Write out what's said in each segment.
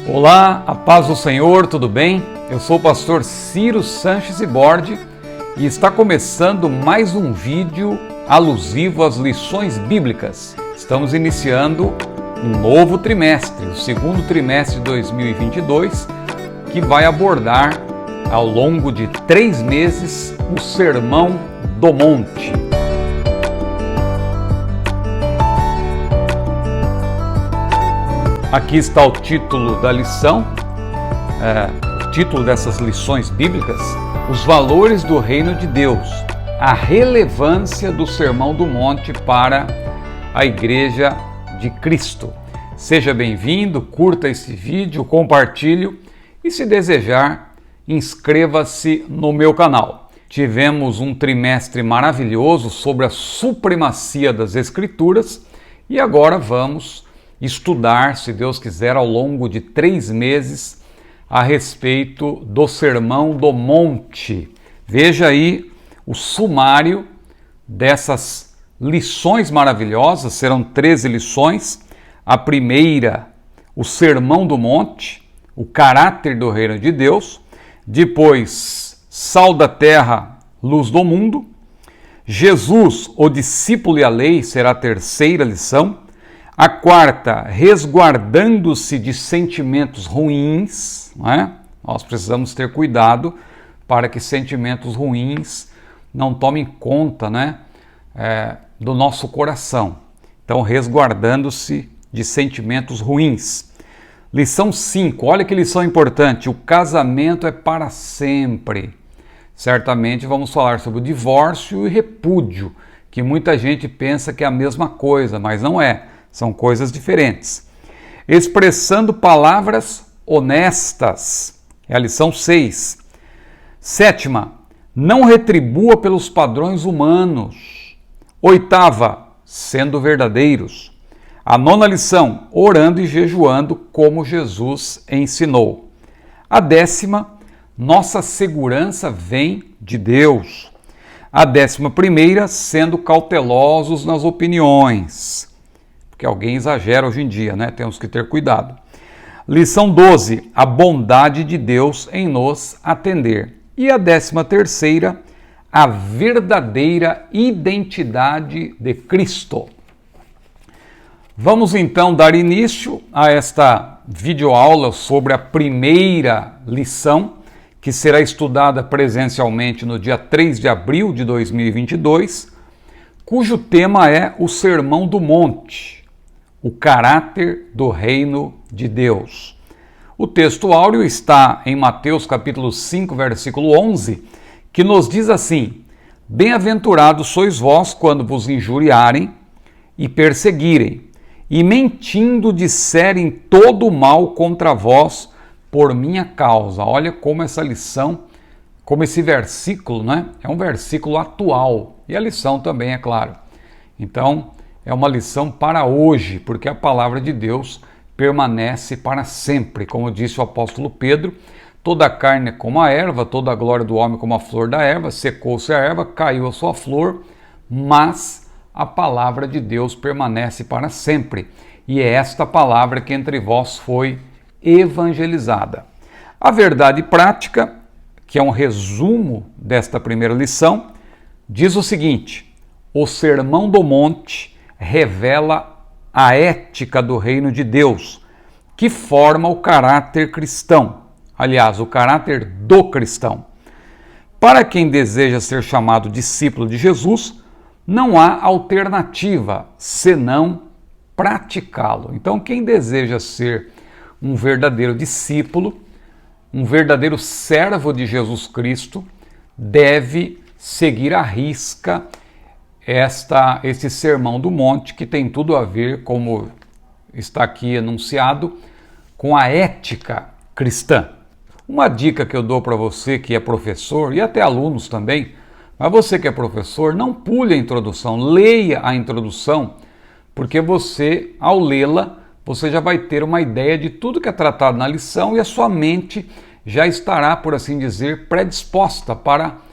Olá, a paz do Senhor, tudo bem? Eu sou o pastor Ciro Sanches Ibordi e está começando mais um vídeo alusivo às lições bíblicas. Estamos iniciando um novo trimestre, o segundo trimestre de 2022, que vai abordar ao longo de 3 meses o Sermão do Monte. Aqui está o título da lição, o título dessas lições bíblicas: Os valores do reino de Deus, a relevância do Sermão do Monte para a Igreja de Cristo. Seja bem-vindo, curta esse vídeo, compartilhe e, se desejar, inscreva-se no meu canal. Tivemos um trimestre maravilhoso sobre a supremacia das Escrituras e agora vamos estudar, se Deus quiser, ao longo de 3 meses a respeito do Sermão do Monte. Veja aí o sumário dessas lições maravilhosas, serão 13 lições. A primeira, o Sermão do Monte, o caráter do reino de Deus. Depois, sal da terra, luz do mundo. Jesus, o discípulo e a lei, será a terceira lição. A quarta, resguardando-se de sentimentos ruins, não é? Nós precisamos ter cuidado para que sentimentos ruins não tomem conta, né, do nosso coração. Então, resguardando-se de sentimentos ruins. Lição 5, olha que lição importante: o casamento é para sempre. Certamente vamos falar sobre o divórcio e repúdio, que muita gente pensa que é a mesma coisa, mas não é. São coisas diferentes. Expressando palavras honestas. É a lição 6. 7ª, não retribua pelos padrões humanos. 8ª, sendo verdadeiros. A 9ª lição, orando e jejuando como Jesus ensinou. A 10ª, nossa segurança vem de Deus. A 11ª, sendo cautelosos nas opiniões. Porque alguém exagera hoje em dia, né? Temos que ter cuidado. Lição 12, a bondade de Deus em nos atender. E a 13ª, a verdadeira identidade de Cristo. Vamos então dar início a esta videoaula sobre a primeira lição, que será estudada presencialmente no dia 3 de abril de 2022, cujo tema é o Sermão do Monte. O caráter do reino de Deus. O texto áureo está em Mateus capítulo 5, versículo 11, que nos diz assim: Bem-aventurados sois vós quando vos injuriarem e perseguirem, e mentindo disserem todo o mal contra vós por minha causa. Olha como essa lição, como esse versículo, né? É um versículo atual, e a lição também, é claro. Então, é uma lição para hoje, porque a palavra de Deus permanece para sempre. Como disse o apóstolo Pedro, toda a carne é como a erva, toda a glória do homem como a flor da erva, secou-se a erva, caiu a sua flor, mas a palavra de Deus permanece para sempre. E é esta palavra que entre vós foi evangelizada. A verdade prática, que é um resumo desta primeira lição, diz o seguinte: o Sermão do Monte revela a ética do reino de Deus, que forma o caráter cristão. Aliás, o caráter do cristão. Para quem deseja ser chamado discípulo de Jesus, não há alternativa senão praticá-lo. Então, quem deseja ser um verdadeiro discípulo, um verdadeiro servo de Jesus Cristo, deve seguir à risca esse Sermão do Monte, que tem tudo a ver, como está aqui enunciado, com a ética cristã. Uma dica que eu dou para você que é professor, e até alunos também, mas você que é professor, não pule a introdução, leia a introdução, porque você, ao lê-la, você já vai ter uma ideia de tudo que é tratado na lição e a sua mente já estará, por assim dizer, predisposta para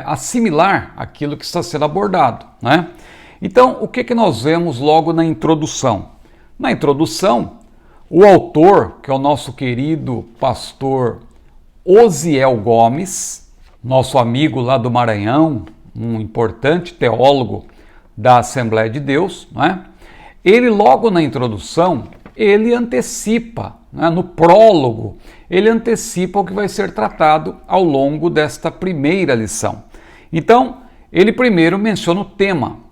assimilar aquilo que está sendo abordado, né? Então, o que nós vemos logo na introdução? Na introdução, O autor, que é o nosso querido pastor Osiel Gomes, nosso amigo lá do Maranhão, um importante teólogo da Assembleia de Deus, não é? Ele logo na introdução, ele antecipa, né, no prólogo, ele antecipa o que vai ser tratado ao longo desta primeira lição. Então, ele primeiro menciona o tema.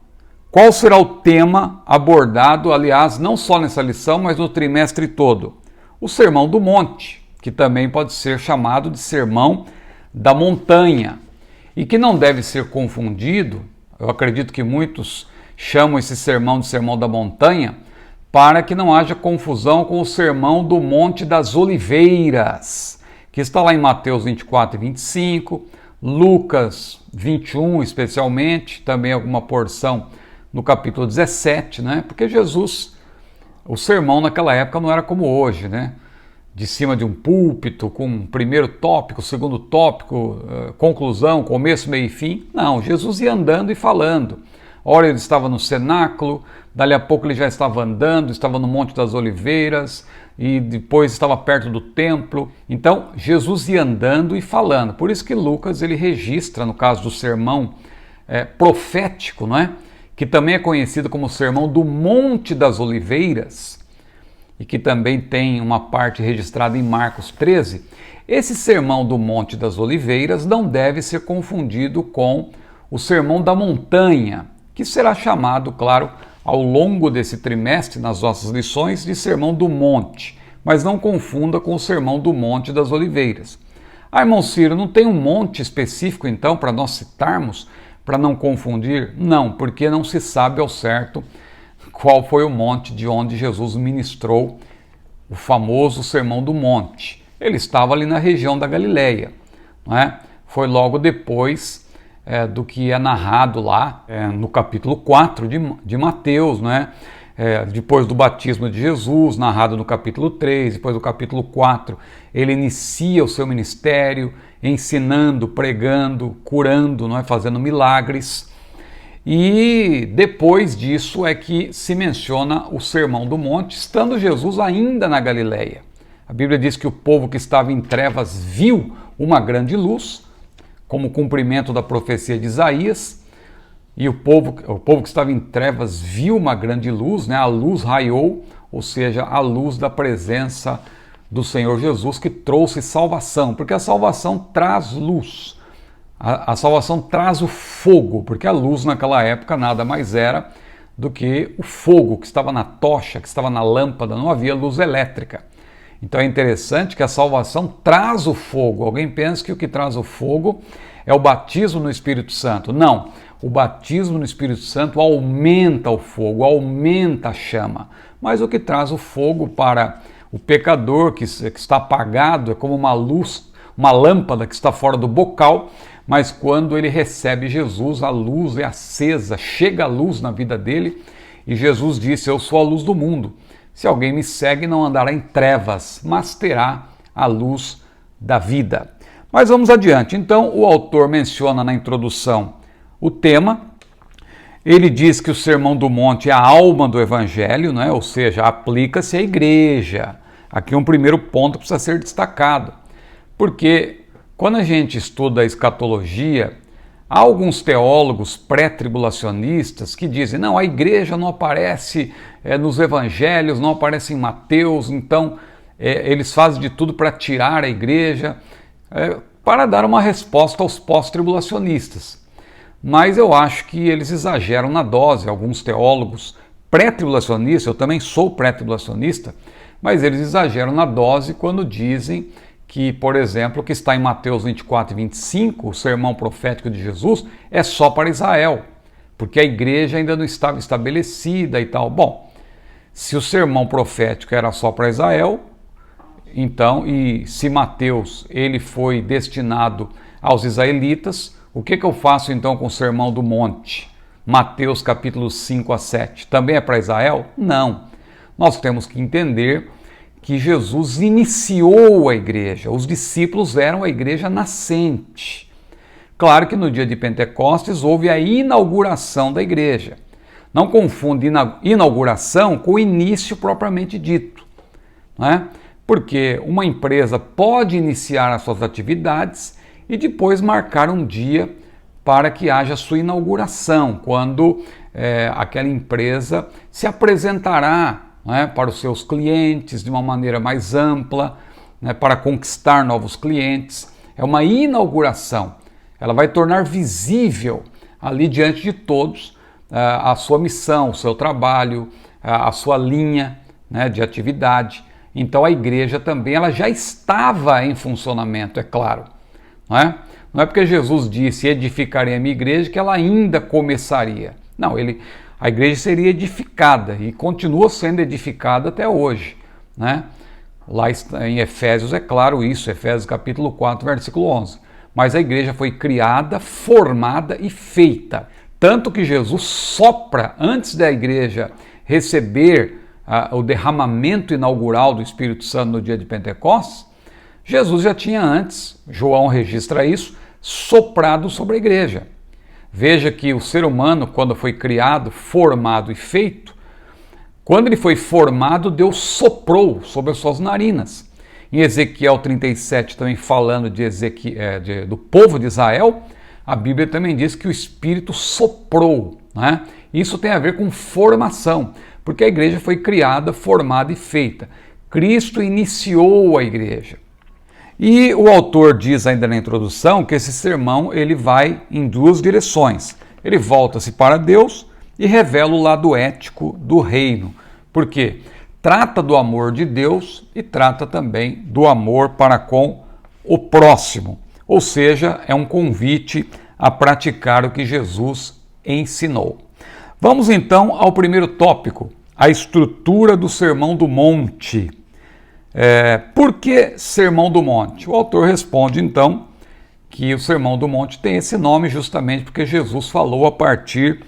Qual será o tema abordado, aliás, não só nessa lição, mas no trimestre todo? O Sermão do Monte, que também pode ser chamado de Sermão da Montanha, e que não deve ser confundido, eu acredito que muitos chamam esse sermão de Sermão da Montanha, para que não haja confusão com o Sermão do Monte das Oliveiras, que está lá em Mateus 24 e 25, Lucas 21 especialmente, também alguma porção no capítulo 17, né? Porque Jesus, o sermão naquela época não era como hoje, né? De cima de um púlpito, com um primeiro tópico, segundo tópico, conclusão, começo, meio e fim. Não, Jesus ia andando e falando. Ora ele estava no cenáculo, dali a pouco ele já estava andando, estava no Monte das Oliveiras e depois estava perto do templo. Então Jesus ia andando e falando. Por isso que Lucas ele registra, no caso do sermão profético, não é? Que também é conhecido como Sermão do Monte das Oliveiras, e que também tem uma parte registrada em Marcos 13, esse Sermão do Monte das Oliveiras não deve ser confundido com o Sermão da Montanha, que será chamado, claro, ao longo desse trimestre, nas nossas lições, de Sermão do Monte, mas não confunda com o Sermão do Monte das Oliveiras. Ah, irmão Ciro, não tem um monte específico então para nós citarmos, para não confundir? Não, porque não se sabe ao certo qual foi o monte de onde Jesus ministrou o famoso Sermão do Monte. Ele estava ali na região da Galileia, não é? Foi logo depois do que é narrado lá no capítulo 4 de Mateus, não é? Depois do batismo de Jesus, narrado no capítulo 3, depois do capítulo 4, ele inicia o seu ministério, ensinando, pregando, curando, não é? Fazendo milagres. E depois disso é que se menciona o Sermão do Monte, estando Jesus ainda na Galileia. A Bíblia diz que o povo que estava em trevas viu uma grande luz, como cumprimento da profecia de Isaías, e o povo que estava em trevas viu uma grande luz, né? A luz raiou, ou seja, a luz da presença do Senhor Jesus, que trouxe salvação, porque a salvação traz luz. A salvação traz o fogo, porque a luz naquela época nada mais era do que o fogo que estava na tocha, que estava na lâmpada, não havia luz elétrica. Então é interessante que a salvação traz o fogo. Alguém pensa que o que traz o fogo é o batismo no Espírito Santo. Não, o batismo no Espírito Santo aumenta o fogo, aumenta a chama. Mas o que traz o fogo para o pecador que está apagado é como uma luz, uma lâmpada que está fora do bocal, mas quando ele recebe Jesus, a luz é acesa, chega a luz na vida dele, e Jesus disse: eu sou a luz do mundo. Se alguém me segue, não andará em trevas, mas terá a luz da vida. Mas vamos adiante. Então, o autor menciona na introdução o tema. Ele diz que o Sermão do Monte é a alma do Evangelho, né? Ou seja, aplica-se à igreja. Aqui um primeiro ponto precisa ser destacado, porque quando a gente estuda a escatologia, há alguns teólogos pré-tribulacionistas que dizem: não, a igreja não aparece nos evangelhos, não aparece em Mateus, então eles fazem de tudo para tirar a igreja, para dar uma resposta aos pós-tribulacionistas. Mas eu acho que eles exageram na dose, alguns teólogos pré-tribulacionistas, eu também sou pré-tribulacionista, mas eles exageram na dose quando dizem que, por exemplo, o que está em Mateus 24 e 25, o sermão profético de Jesus, é só para Israel, porque a igreja ainda não estava estabelecida e tal. Bom, se o sermão profético era só para Israel, então, e se Mateus ele foi destinado aos israelitas, o que eu faço então com o Sermão do Monte? Mateus capítulos 5 a 7, também é para Israel? Não. Nós temos que entender que Jesus iniciou a igreja, os discípulos eram a igreja nascente. Claro que no dia de Pentecostes houve a inauguração da igreja. Não confunde inauguração com o início propriamente dito. né? Porque uma empresa pode iniciar as suas atividades e depois marcar um dia para que haja sua inauguração, quando aquela empresa se apresentará, né, para os seus clientes de uma maneira mais ampla, né, para conquistar novos clientes. É uma inauguração. Ela vai tornar visível ali diante de todos a sua missão, o seu trabalho, a sua linha, né, de atividade. Então a igreja também ela já estava em funcionamento, é claro. Não é porque Jesus disse edificarei a minha igreja que ela ainda começaria. Não, a igreja seria edificada e continua sendo edificada até hoje, né? Lá em Efésios é claro isso, Efésios capítulo 4, versículo 11. Mas a igreja foi criada, formada e feita. Tanto que Jesus sopra antes da igreja receber o derramamento inaugural do Espírito Santo no dia de Pentecostes, Jesus já tinha antes, João registra isso, soprado sobre a igreja. Veja que o ser humano, quando foi criado, formado e feito, quando ele foi formado, Deus soprou sobre as suas narinas. Em Ezequiel 37, também falando do povo de Israel, a Bíblia também diz que o Espírito soprou, né? Isso tem a ver com formação, porque a igreja foi criada, formada e feita. Cristo iniciou a igreja. E o autor diz ainda na introdução que esse sermão ele vai em duas direções. Ele volta-se para Deus e revela o lado ético do reino. Por quê? Trata do amor de Deus e trata também do amor para com o próximo. Ou seja, é um convite a praticar o que Jesus ensinou. Vamos então ao primeiro tópico, a estrutura do Sermão do Monte. Por que Sermão do Monte? O autor responde então que o Sermão do Monte tem esse nome justamente porque Jesus falou a partir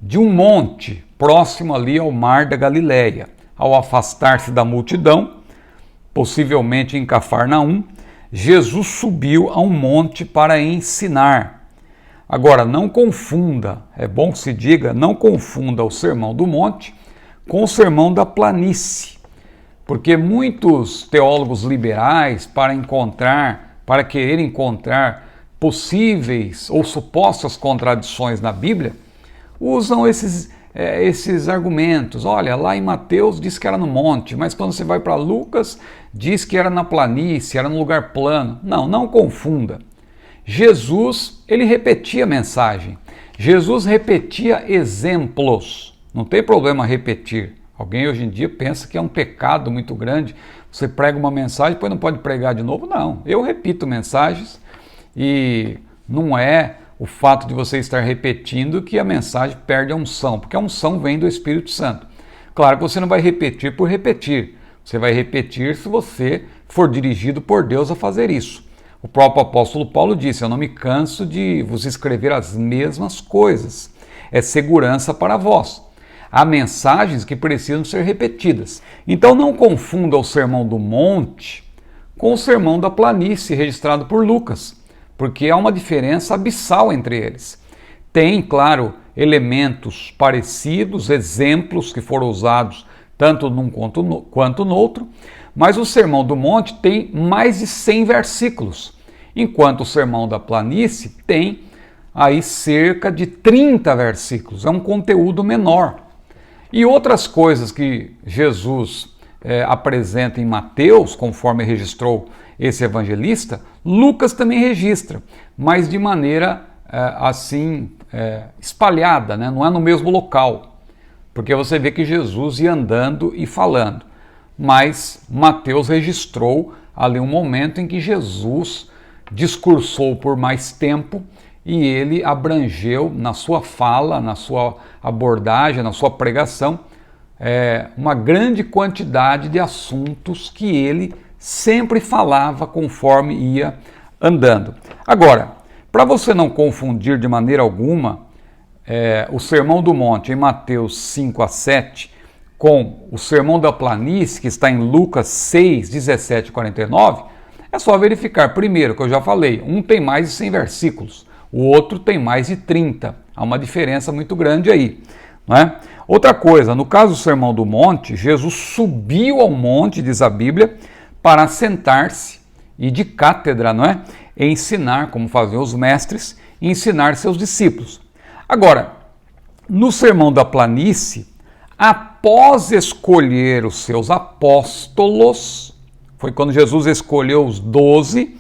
de um monte próximo ali ao mar da Galileia. Ao afastar-se da multidão, possivelmente em Cafarnaum, Jesus subiu a um monte para ensinar. Agora, não confunda, é bom que se diga, não confunda o Sermão do Monte com o Sermão da Planície. Porque muitos teólogos liberais, para querer encontrar possíveis ou supostas contradições na Bíblia, usam esses argumentos. Olha, lá em Mateus diz que era no monte, mas quando você vai para Lucas, diz que era na planície, era num lugar plano. Não confunda. Jesus, ele repetia a mensagem. Jesus repetia exemplos. Não tem problema repetir. Alguém hoje em dia pensa que é um pecado muito grande. Você prega uma mensagem, depois não pode pregar de novo. Não, eu repito mensagens e não é o fato de você estar repetindo que a mensagem perde a unção, porque a unção vem do Espírito Santo. Claro que você não vai repetir por repetir. Você vai repetir se você for dirigido por Deus a fazer isso. O próprio apóstolo Paulo disse, eu não me canso de vos escrever as mesmas coisas. É segurança para vós. Há mensagens que precisam ser repetidas. Então não confunda o Sermão do Monte com o Sermão da Planície, registrado por Lucas, porque há uma diferença abissal entre eles. Tem, claro, elementos parecidos, exemplos que foram usados tanto num quanto no outro, mas o Sermão do Monte tem mais de 100 versículos, enquanto o Sermão da Planície tem aí cerca de 30 versículos. É um conteúdo menor. E outras coisas que Jesus apresenta em Mateus, conforme registrou esse evangelista, Lucas também registra, mas de maneira espalhada, né? Não é no mesmo local, porque você vê que Jesus ia andando e falando, mas Mateus registrou ali um momento em que Jesus discursou por mais tempo e ele abrangeu na sua fala, na sua abordagem, na sua pregação, uma grande quantidade de assuntos que ele sempre falava conforme ia andando. Agora, para você não confundir de maneira alguma o Sermão do Monte em Mateus 5 a 7 com o Sermão da Planície, que está em Lucas 6, 17 e 49, é só verificar. Primeiro, que eu já falei, um tem mais de 100 versículos, o outro tem mais de 30. Há uma diferença muito grande aí. não é? Outra coisa, no caso do Sermão do Monte, Jesus subiu ao monte, diz a Bíblia, para sentar-se e de cátedra, não é? E ensinar, como faziam os mestres, e ensinar seus discípulos. Agora, no Sermão da Planície, após escolher os seus apóstolos, foi quando Jesus escolheu os 12,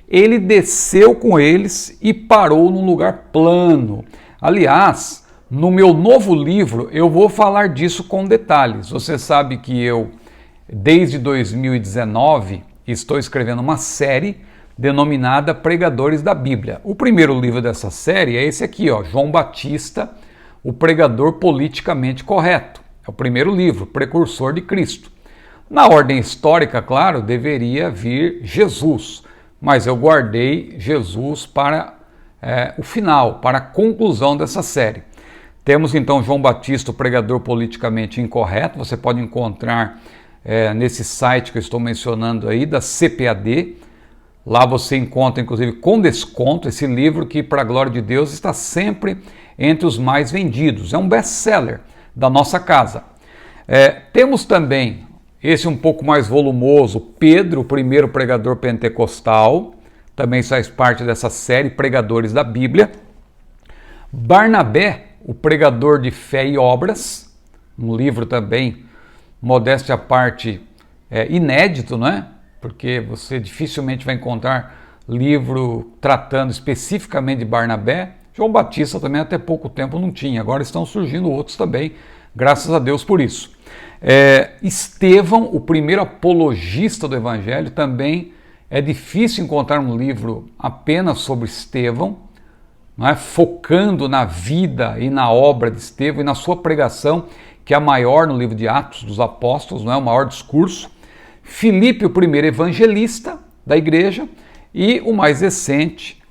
ele desceu com eles e parou num lugar plano. Aliás, no meu novo livro, eu vou falar disso com detalhes. Você sabe que eu, desde 2019, estou escrevendo uma série denominada Pregadores da Bíblia. O primeiro livro dessa série é esse aqui, ó, João Batista, o pregador politicamente correto. É o primeiro livro, precursor de Cristo. Na ordem histórica, claro, deveria vir Jesus, mas eu guardei Jesus para o final, para a conclusão dessa série. Temos então João Batista, o pregador politicamente incorreto. Você pode encontrar nesse site que eu estou mencionando aí, da CPAD. Lá você encontra, inclusive, com desconto, esse livro que, para a glória de Deus, está sempre entre os mais vendidos. É um best-seller da nossa casa. Temos também, esse um pouco mais volumoso, Pedro, o primeiro pregador pentecostal. Também faz parte dessa série Pregadores da Bíblia. Barnabé, o pregador de fé e obras, um livro também, modéstia à parte, inédito, não é? Porque você dificilmente vai encontrar livro tratando especificamente de Barnabé. João Batista também até pouco tempo não tinha, agora estão surgindo outros também, graças a Deus por isso. Estevão, o primeiro apologista do Evangelho, também é difícil encontrar um livro apenas sobre Estevão, não é? Focando na vida e na obra de Estevão e na sua pregação, que é a maior no livro de Atos dos Apóstolos, não é? O maior discurso. Filipe, o primeiro evangelista da igreja, e o mais recente,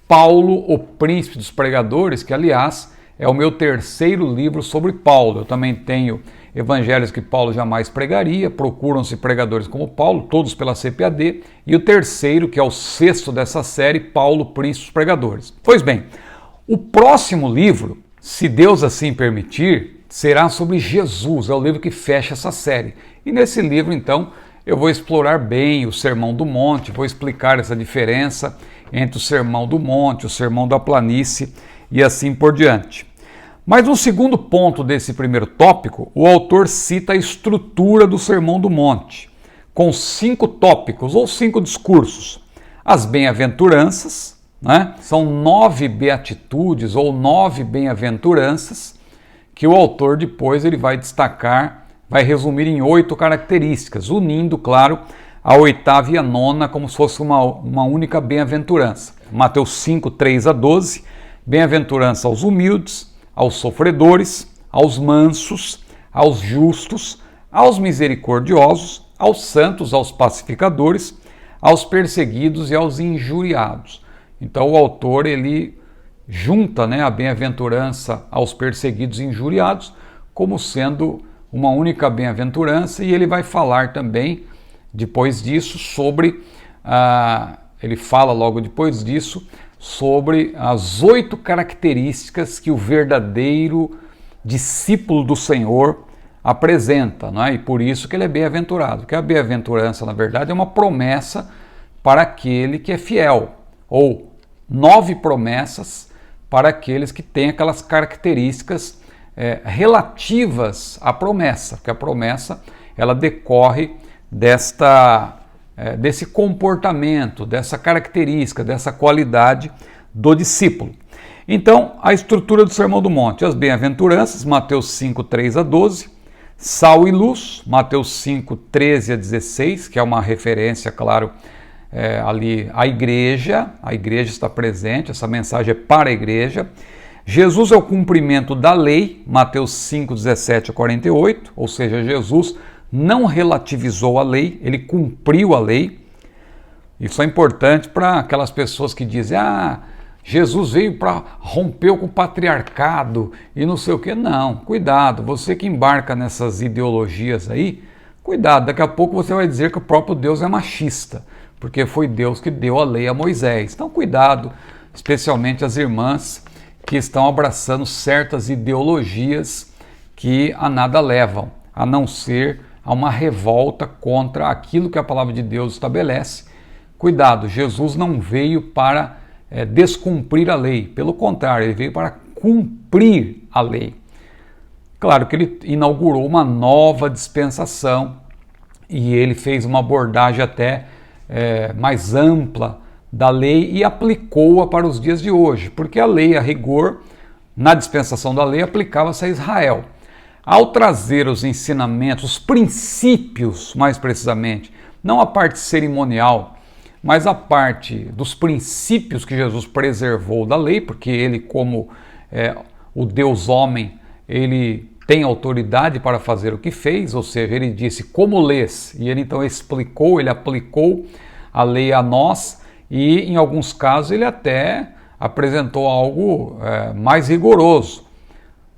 Paulo, o príncipe dos pregadores, que aliás é o meu terceiro livro sobre Paulo. Eu também tenho evangelhos que Paulo jamais pregaria, procuram-se pregadores como Paulo, todos pela CPAD, e o terceiro, que é o sexto dessa série, Paulo, príncipe dos pregadores. Pois bem, o próximo livro, se Deus assim permitir, será sobre Jesus, é o livro que fecha essa série. E nesse livro, então, eu vou explorar bem o Sermão do Monte, vou explicar essa diferença entre o Sermão do Monte, o Sermão da Planície e assim por diante. Mas no segundo ponto desse primeiro tópico, o autor cita a estrutura do Sermão do Monte, com 5 tópicos ou 5 discursos. As bem-aventuranças, né? São 9 beatitudes ou 9 bem-aventuranças que o autor depois ele vai destacar, vai resumir em 8 características, unindo, claro, a 8ª e a 9ª como se fosse uma única bem-aventurança. Mateus 5, 3 a 12, bem-aventurança aos humildes, aos sofredores, aos mansos, aos justos, aos misericordiosos, aos santos, aos pacificadores, aos perseguidos e aos injuriados. Então o autor ele junta, né, a bem-aventurança aos perseguidos e injuriados como sendo uma única bem-aventurança, e ele vai falar também depois disso sobre, ele fala logo depois disso, sobre as 8 características que o verdadeiro discípulo do Senhor apresenta, não é? E por isso que ele é bem-aventurado, porque a bem-aventurança, na verdade, é uma promessa para aquele que é fiel, ou 9 promessas para aqueles que têm aquelas características relativas à promessa, porque a promessa ela decorre desse comportamento, dessa característica, dessa qualidade do discípulo. Então, a estrutura do Sermão do Monte, as bem-aventuranças, Mateus 5, 3 a 12, sal e luz, Mateus 5, 13 a 16, que é uma referência, claro, ali à igreja, a igreja está presente, essa mensagem é para a igreja. Jesus é o cumprimento da lei, Mateus 5, 17 a 48, ou seja, Jesus não relativizou a lei, ele cumpriu a lei. Isso é importante para aquelas pessoas que dizem, Jesus veio para romper com o patriarcado e não sei o que. Não, cuidado, você que embarca nessas ideologias aí, cuidado, daqui a pouco você vai dizer que o próprio Deus é machista, porque foi Deus que deu a lei a Moisés. Então cuidado, especialmente as irmãs que estão abraçando certas ideologias que a nada levam, a não ser a uma revolta contra aquilo que a palavra de Deus estabelece. Cuidado, Jesus não veio para descumprir a lei, pelo contrário, ele veio para cumprir a lei. Claro que ele inaugurou uma nova dispensação e ele fez uma abordagem até mais ampla da lei e aplicou-a para os dias de hoje, porque a lei, a rigor, na dispensação da lei, aplicava-se a Israel. Ao trazer os ensinamentos, os princípios, mais precisamente, não a parte cerimonial, mas a parte dos princípios que Jesus preservou da lei, porque ele, como o Deus homem, ele tem autoridade para fazer o que fez, ou seja, ele disse como lês, e ele então explicou, ele aplicou a lei a nós, e em alguns casos ele até apresentou algo mais rigoroso.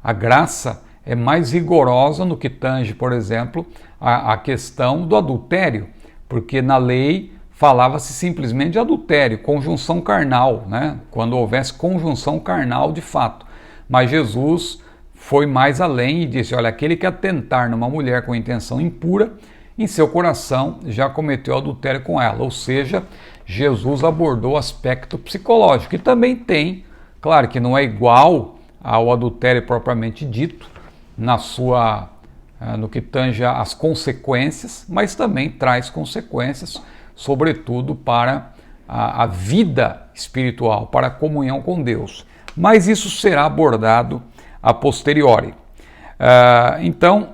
A graça é mais rigorosa no que tange, por exemplo, a questão do adultério, porque na lei falava-se simplesmente de adultério, conjunção carnal, né? Quando houvesse conjunção carnal de fato. Mas Jesus foi mais além e disse, olha, aquele que atentar numa mulher com intenção impura, em seu coração já cometeu adultério com ela. Ou seja, Jesus abordou o aspecto psicológico, que também tem, claro que não é igual ao adultério propriamente dito, no que tange às consequências, mas também traz consequências, sobretudo para a vida espiritual, para a comunhão com Deus. Mas isso será abordado a posteriori. Então,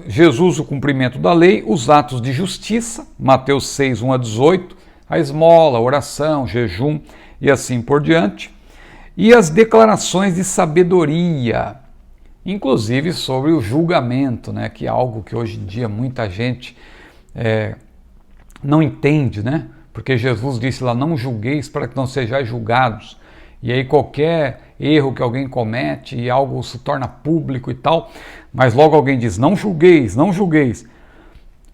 Jesus, o cumprimento da lei, os atos de justiça, Mateus 6, 1 a 18, a esmola, a oração, jejum e assim por diante, e as declarações de sabedoria, inclusive sobre o julgamento, né, que é algo que hoje em dia muita gente não entende, né? Porque Jesus disse lá, não julgueis para que não sejais julgados. E aí qualquer erro que alguém comete e algo se torna público e tal, mas logo alguém diz, não julgueis, não julgueis.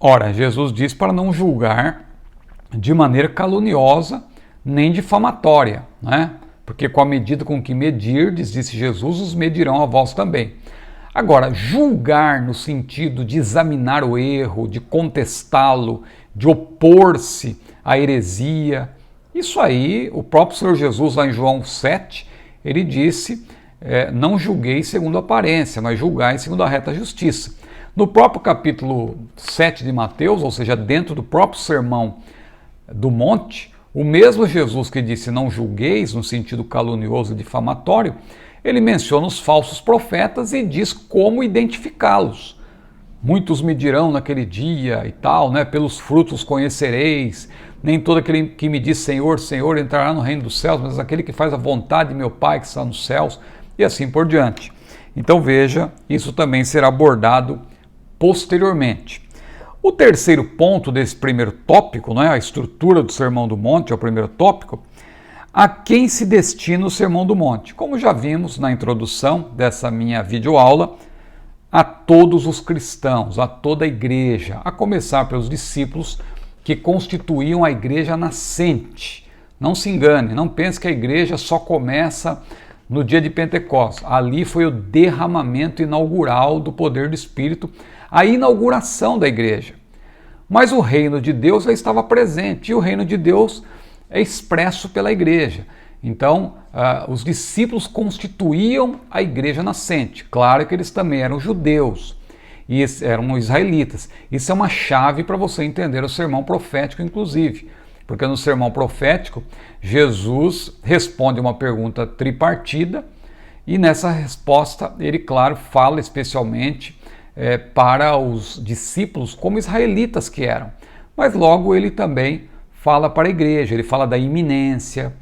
Ora, Jesus diz para não julgar de maneira caluniosa nem difamatória, né? Porque com a medida com que medirdes, disse Jesus, os medirão a vós também. Agora, julgar no sentido de examinar o erro, de contestá-lo, de opor-se à heresia, isso aí, o próprio Senhor Jesus lá em João 7, ele disse, não julgueis segundo a aparência, mas julgai segundo a reta justiça. No próprio capítulo 7 de Mateus, ou seja, dentro do próprio sermão do monte, o mesmo Jesus que disse não julgueis, no sentido calunioso e difamatório, ele menciona os falsos profetas e diz como identificá-los. Muitos me dirão naquele dia e tal, né? Pelos frutos conhecereis. Nem todo aquele que me diz Senhor, Senhor entrará no reino dos céus, mas aquele que faz a vontade de meu Pai que está nos céus, e assim por diante. Então veja, isso também será abordado posteriormente. O terceiro ponto desse primeiro tópico, né, a estrutura do Sermão do Monte, é o primeiro tópico, a quem se destina o Sermão do Monte. Como já vimos na introdução dessa minha videoaula, a todos os cristãos, a toda a igreja, a começar pelos discípulos que constituíam a igreja nascente. Não se engane, não pense que a igreja só começa no dia de Pentecostes. Ali foi o derramamento inaugural do poder do Espírito, a inauguração da igreja. Mas o reino de Deus já estava presente, e o reino de Deus é expresso pela igreja. Então, os discípulos constituíam a igreja nascente. Claro que eles também eram judeus e eram israelitas. Isso é uma chave para você entender o sermão profético, inclusive. Porque no sermão profético, Jesus responde uma pergunta tripartida e nessa resposta ele, claro, fala especialmente para os discípulos como israelitas que eram. Mas logo ele também fala para a igreja, ele fala da iminência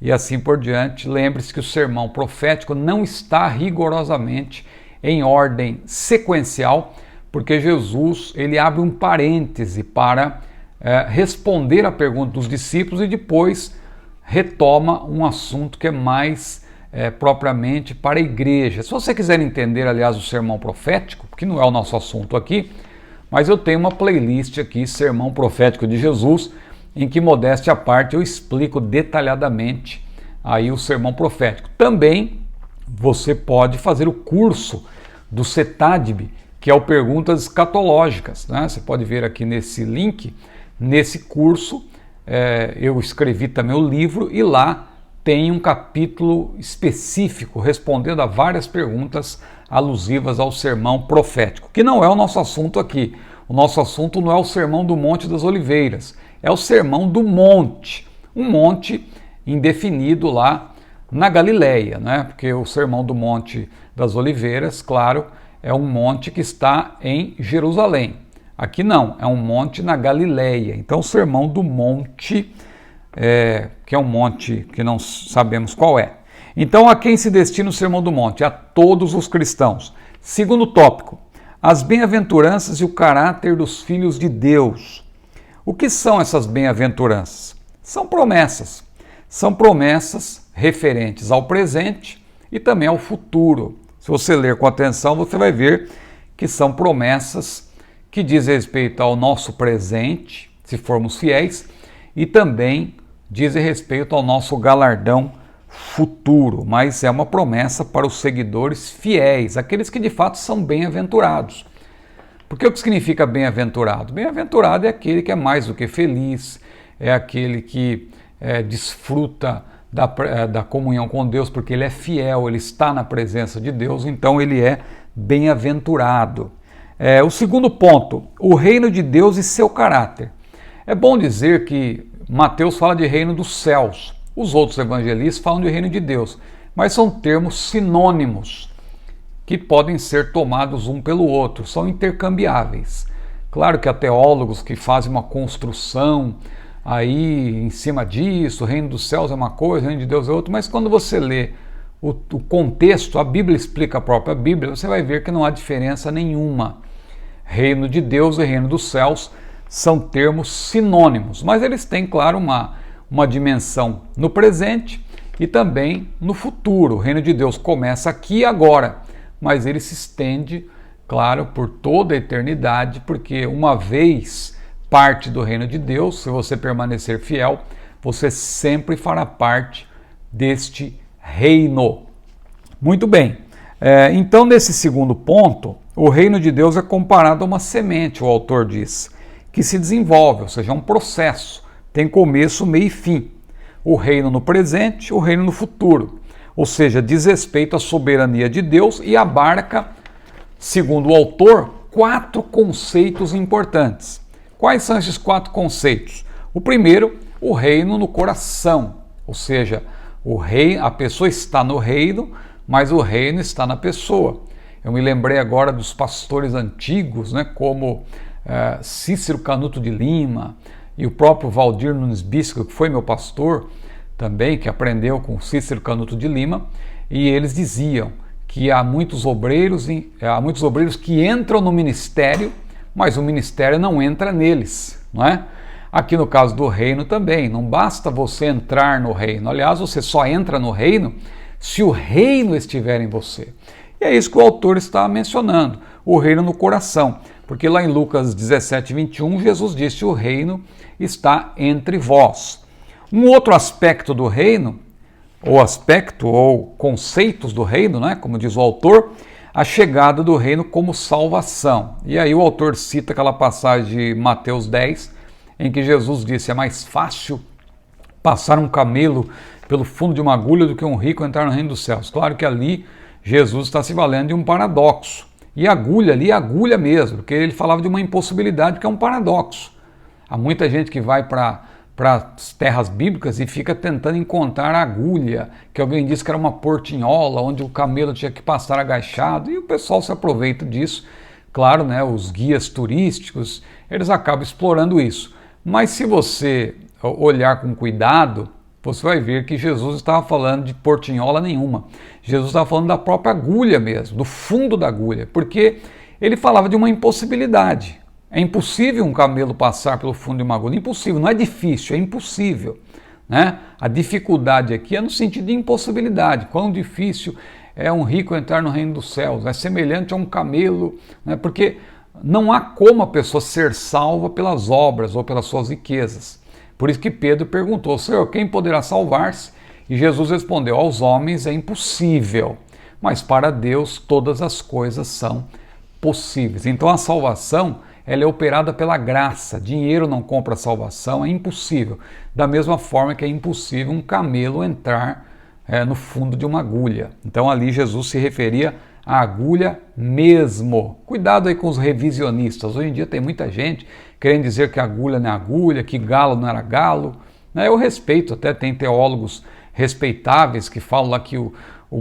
e assim por diante. Lembre-se que o sermão profético não está rigorosamente em ordem sequencial, porque Jesus ele abre um parêntese para responder a pergunta dos discípulos e depois retoma um assunto que é mais propriamente para a igreja. Se você quiser entender, aliás, o sermão profético, que não é o nosso assunto aqui, mas eu tenho uma playlist aqui, Sermão Profético de Jesus, em que, modéstia à parte, eu explico detalhadamente aí o sermão profético. Também você pode fazer o curso do CETADB, que é o Perguntas Escatológicas, né? Você pode ver aqui nesse link, nesse curso, eu escrevi também o livro e lá tem um capítulo específico respondendo a várias perguntas alusivas ao sermão profético, que não é o nosso assunto aqui. O nosso assunto não é o Sermão do Monte das Oliveiras, é o Sermão do Monte, um monte indefinido lá na Galileia, né? Porque o Sermão do Monte das Oliveiras, claro, é um monte que está em Jerusalém. Aqui não, é um monte na Galileia. Então o Sermão do Monte, que é um monte que não sabemos qual é. Então a quem se destina o Sermão do Monte? A todos os cristãos. Segundo tópico, as bem-aventuranças e o caráter dos filhos de Deus. O que são essas bem-aventuranças? São promessas. São promessas referentes ao presente e também ao futuro. Se você ler com atenção, você vai ver que são promessas que dizem respeito ao nosso presente, se formos fiéis, e também dizem respeito ao nosso galardão futuro, mas é uma promessa para os seguidores fiéis, aqueles que de fato são bem-aventurados. Porque o que significa bem-aventurado? Bem-aventurado é aquele que é mais do que feliz, é aquele que desfruta da comunhão com Deus, porque ele é fiel, ele está na presença de Deus, então ele é bem-aventurado. O segundo ponto, o reino de Deus e seu caráter. É bom dizer que Mateus fala de reino dos céus, os outros evangelistas falam de reino de Deus, mas são termos sinônimos que podem ser tomados um pelo outro, são intercambiáveis. Claro que há teólogos que fazem uma construção aí em cima disso, o reino dos céus é uma coisa, o reino de Deus é outra, mas quando você lê o contexto, a Bíblia explica a própria Bíblia, você vai ver que não há diferença nenhuma. Reino de Deus e reino dos céus são termos sinônimos, mas eles têm, claro, uma dimensão no presente e também no futuro. O reino de Deus começa aqui e agora, mas ele se estende, claro, por toda a eternidade, porque uma vez parte do reino de Deus, se você permanecer fiel, você sempre fará parte deste reino. Muito bem, então nesse segundo ponto, o reino de Deus é comparado a uma semente, o autor diz, que se desenvolve, ou seja, é um processo, tem começo, meio e fim. O reino no presente, o reino no futuro, ou seja, diz respeito à soberania de Deus e abarca, segundo o autor, 4 conceitos importantes. Quais são esses 4 conceitos? O primeiro, o reino no coração, ou seja, a pessoa está no reino, mas o reino está na pessoa. Eu me lembrei agora dos pastores antigos, né, como Cícero Canuto de Lima e o próprio Valdir Nunes Bisco, que foi meu pastor também, que aprendeu com Cícero Canuto de Lima, e eles diziam que há muitos obreiros que entram no ministério, mas o ministério não entra neles, não é? Aqui no caso do reino também, não basta você entrar no reino, aliás, você só entra no reino se o reino estiver em você. E é isso que o autor está mencionando, o reino no coração, porque lá em Lucas 17, 21, Jesus disse: o reino está entre vós. Um outro aspecto do reino, ou conceitos do reino, né, como diz o autor, a chegada do reino como salvação. E aí o autor cita aquela passagem de Mateus 10, em que Jesus disse: é mais fácil passar um camelo pelo fundo de uma agulha do que um rico entrar no reino dos céus. Claro que ali Jesus está se valendo de um paradoxo. E agulha ali é agulha mesmo, porque ele falava de uma impossibilidade, que é um paradoxo. Há muita gente que vai para as terras bíblicas e fica tentando encontrar a agulha, que alguém disse que era uma portinhola, onde o camelo tinha que passar agachado, e o pessoal se aproveita disso. Claro, né, os guias turísticos, eles acabam explorando isso. Mas se você olhar com cuidado, você vai ver que Jesus estava falando de portinhola nenhuma. Jesus estava falando da própria agulha mesmo, do fundo da agulha, porque ele falava de uma impossibilidade. É impossível um camelo passar pelo fundo de uma agulha. Impossível, não é difícil, é impossível, né? A dificuldade aqui é no sentido de impossibilidade. Quão difícil é um rico entrar no reino dos céus. É semelhante a um camelo, né? Porque não há como a pessoa ser salva pelas obras ou pelas suas riquezas. Por isso que Pedro perguntou: Senhor, quem poderá salvar-se? E Jesus respondeu: aos homens é impossível, mas para Deus todas as coisas são possíveis. Então a salvação, ela é operada pela graça. Dinheiro não compra salvação, é impossível. Da mesma forma que é impossível um camelo entrar no fundo de uma agulha. Então ali Jesus se referia à agulha mesmo. Cuidado aí com os revisionistas. Hoje em dia tem muita gente querendo dizer que agulha não é agulha, que galo não era galo. Eu respeito, até tem teólogos respeitáveis que falam lá que o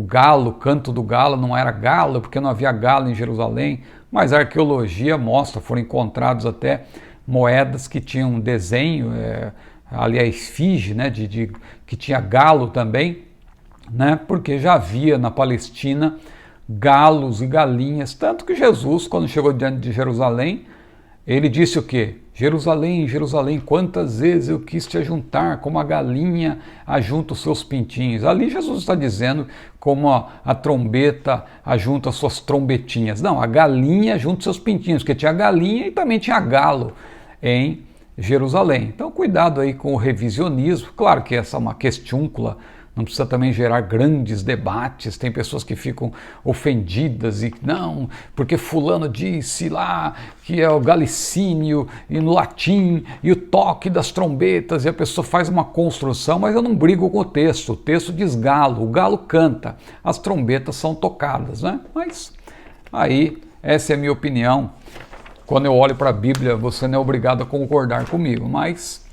galo, o canto do galo não era galo, porque não havia galo em Jerusalém, mas a arqueologia mostra, foram encontrados até moedas que tinham um desenho, ali a efígie, né, que tinha galo também, né, porque já havia na Palestina galos e galinhas, tanto que Jesus, quando chegou diante de Jerusalém, ele disse o quê? Jerusalém, Jerusalém, quantas vezes eu quis te ajuntar, como a galinha ajunta os seus pintinhos. Ali Jesus está dizendo como a trombeta ajunta as suas trombetinhas. Não, a galinha ajunta os seus pintinhos, porque tinha galinha e também tinha galo em Jerusalém. Então cuidado aí com o revisionismo. Claro que essa é uma questiúncula, não precisa também gerar grandes debates, tem pessoas que ficam ofendidas e não, porque fulano disse lá que é o galicínio e no latim e o toque das trombetas e a pessoa faz uma construção, mas eu não brigo com o texto diz galo, o galo canta, as trombetas são tocadas, né? Mas aí essa é a minha opinião. Quando eu olho para a Bíblia, você não é obrigado a concordar comigo, mas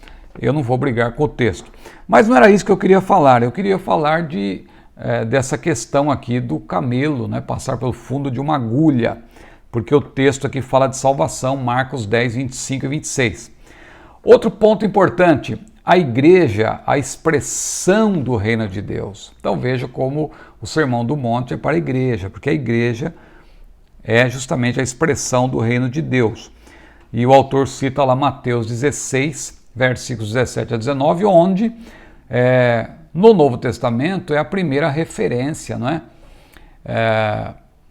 eu não vou brigar com o texto. Mas não era isso que eu queria falar. Eu queria falar dessa questão aqui do camelo, né, passar pelo fundo de uma agulha, porque o texto aqui fala de salvação, Marcos 10, 25 e 26. Outro ponto importante, a igreja, a expressão do reino de Deus. Então veja como o Sermão do Monte é para a igreja, porque a igreja é justamente a expressão do reino de Deus. E o autor cita lá Mateus 16, versículos 17 a 19, onde no Novo Testamento é a primeira referência, não é?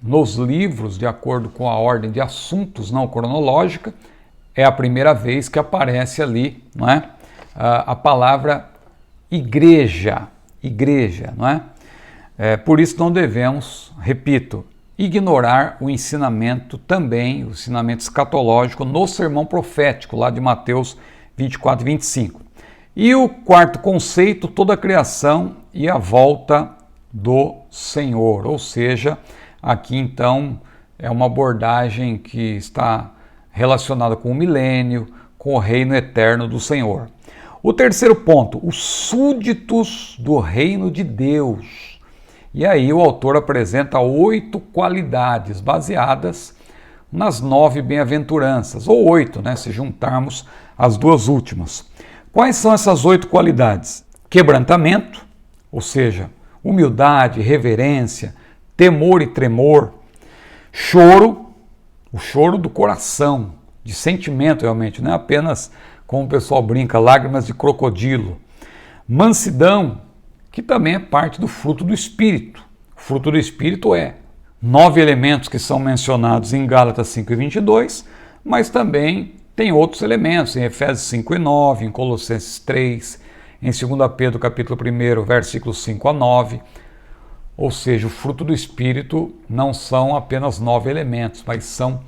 Nos livros, de acordo com a ordem de assuntos não cronológica, é a primeira vez que aparece ali, não é? A palavra igreja, não é? Por isso não devemos, repito, ignorar o ensinamento também, o ensinamento escatológico no sermão profético, lá de Mateus 24 e 25. E o quarto conceito, toda a criação e a volta do Senhor. Ou seja, aqui então é uma abordagem que está relacionada com o milênio, com o reino eterno do Senhor. O terceiro ponto, os súditos do reino de Deus. E aí o autor apresenta 8 qualidades baseadas nas 9 bem-aventuranças, ou 8, né, se juntarmos as duas últimas. Quais são essas 8 qualidades? Quebrantamento, ou seja, humildade, reverência, temor e tremor, choro, o choro do coração, de sentimento realmente, não é apenas, como o pessoal brinca, lágrimas de crocodilo, mansidão, que também é parte do fruto do Espírito. O fruto do Espírito é 9 elementos que são mencionados em Gálatas 5 e 22, mas também tem outros elementos em Efésios 5 e 9, em Colossenses 3, em 2 Pedro capítulo 1, versículos 5 a 9. Ou seja, o fruto do Espírito não são apenas 9 elementos, mas são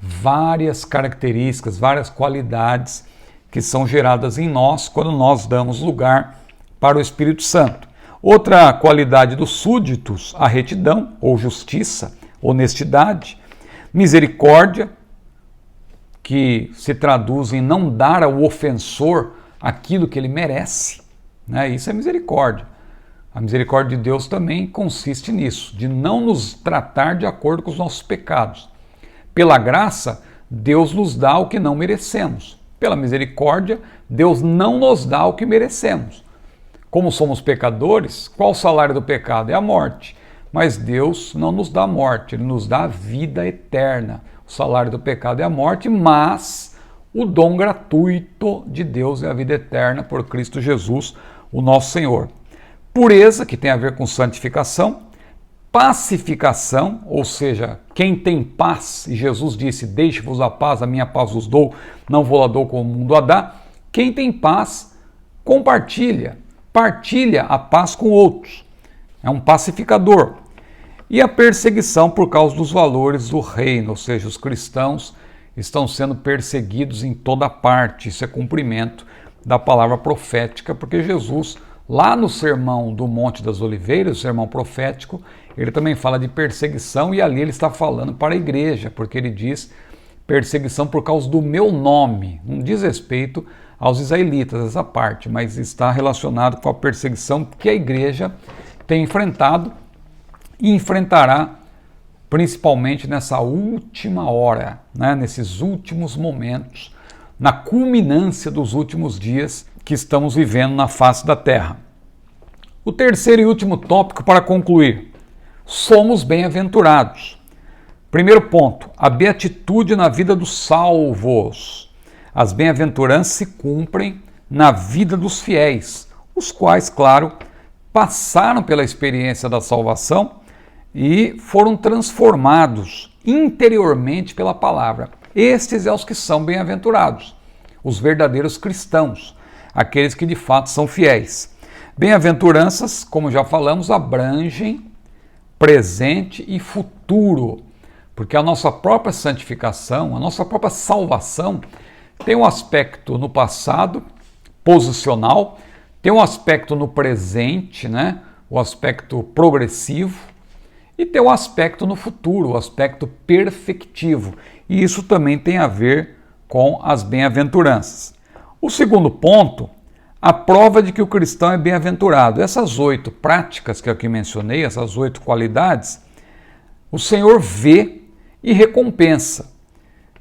várias características, várias qualidades que são geradas em nós quando nós damos lugar para o Espírito Santo. Outra qualidade dos súditos, a retidão ou justiça, honestidade, misericórdia, que se traduz em não dar ao ofensor aquilo que ele merece, né? Isso é misericórdia. A misericórdia de Deus também consiste nisso, de não nos tratar de acordo com os nossos pecados. Pela graça, Deus nos dá o que não merecemos. Pela misericórdia, Deus não nos dá o que merecemos. Como somos pecadores, qual o salário do pecado? É a morte. Mas Deus não nos dá a morte, Ele nos dá a vida eterna. O salário do pecado é a morte, mas o dom gratuito de Deus é a vida eterna por Cristo Jesus, o nosso Senhor. Pureza, que tem a ver com santificação. Pacificação, ou seja, quem tem paz, e Jesus disse, deixe-vos a paz, a minha paz vos dou, não vou lá dou como o mundo a dá. Quem tem paz, partilha a paz com outros. É um pacificador. e a perseguição por causa dos valores do reino, ou seja, os cristãos estão sendo perseguidos em toda parte. Isso é cumprimento da palavra profética, porque Jesus, lá no Sermão do Monte das Oliveiras, o sermão profético, ele também fala de perseguição, e ali ele está falando para a igreja, porque ele diz perseguição por causa do meu nome. Não diz respeito aos israelitas essa parte, mas está relacionado com a perseguição que a igreja tem enfrentado e enfrentará principalmente nessa última hora, né, nesses últimos momentos, na culminância dos últimos dias que estamos vivendo na face da terra. O terceiro e último tópico para concluir: somos bem-aventurados. Primeiro ponto, a beatitude na vida dos salvos. As bem-aventuranças se cumprem na vida dos fiéis, os quais, claro, passaram pela experiência da salvação e foram transformados interiormente pela palavra. Estes são os que são bem-aventurados, os verdadeiros cristãos, aqueles que de fato são fiéis. Bem-aventuranças, como já falamos, abrangem presente e futuro, porque a nossa própria santificação, a nossa própria salvação tem um aspecto no passado, posicional, tem um aspecto no presente, né? O aspecto progressivo, e tem um aspecto no futuro, o aspecto perfectivo. E isso também tem a ver com as bem-aventuranças. O segundo ponto, a prova de que o cristão é bem-aventurado. Essas 8 práticas que eu aqui mencionei, essas 8 qualidades, o Senhor vê e recompensa.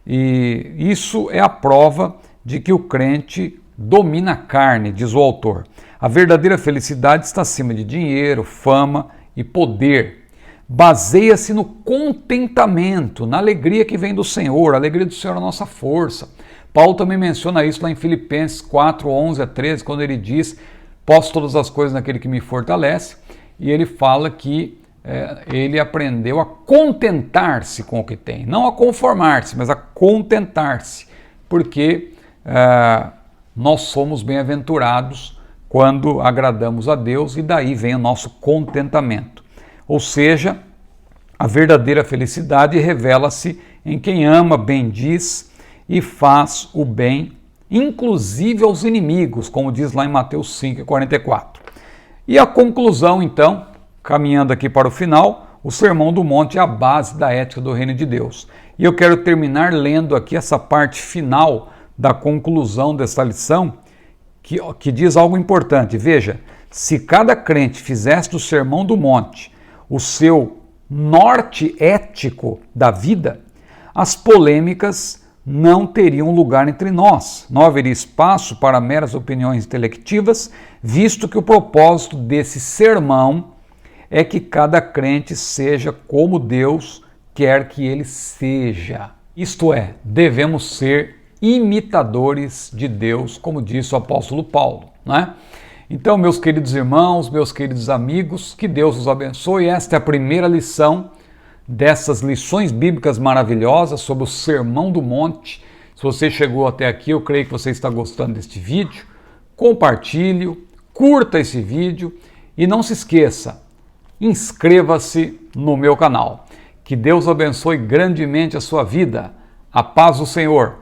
E isso é a prova de que o crente domina a carne, diz o autor. A verdadeira felicidade está acima de dinheiro, fama e poder. Baseia-se no contentamento, na alegria que vem do Senhor. A alegria do Senhor é a nossa força. Paulo também menciona isso lá em Filipenses 4, 11 a 13, quando ele diz: posso todas as coisas naquele que me fortalece. E ele fala que ele aprendeu a contentar-se com o que tem. Não a conformar-se, mas a contentar-se. Porque nós somos bem-aventurados quando agradamos a Deus, e daí vem o nosso contentamento. Ou seja, a verdadeira felicidade revela-se em quem ama, bendiz e faz o bem, inclusive aos inimigos, como diz lá em Mateus 5:44. E a conclusão, então, caminhando aqui para o final, o Sermão do Monte é a base da ética do reino de Deus. E eu quero terminar lendo aqui essa parte final da conclusão dessa lição, que diz algo importante. Veja, se cada crente fizesse do Sermão do Monte o seu norte ético da vida, as polêmicas não teriam lugar entre nós. Não haveria espaço para meras opiniões intelectivas, visto que o propósito desse sermão é que cada crente seja como Deus quer que ele seja. Isto é, devemos ser imitadores de Deus, como disse o apóstolo Paulo, né? Então, meus queridos irmãos, meus queridos amigos, que Deus os abençoe. Esta é a primeira lição dessas lições bíblicas maravilhosas sobre o Sermão do Monte. Se você chegou até aqui, eu creio que você está gostando deste vídeo. Compartilhe, curta esse vídeo e não se esqueça, inscreva-se no meu canal. Que Deus abençoe grandemente a sua vida. A paz do Senhor.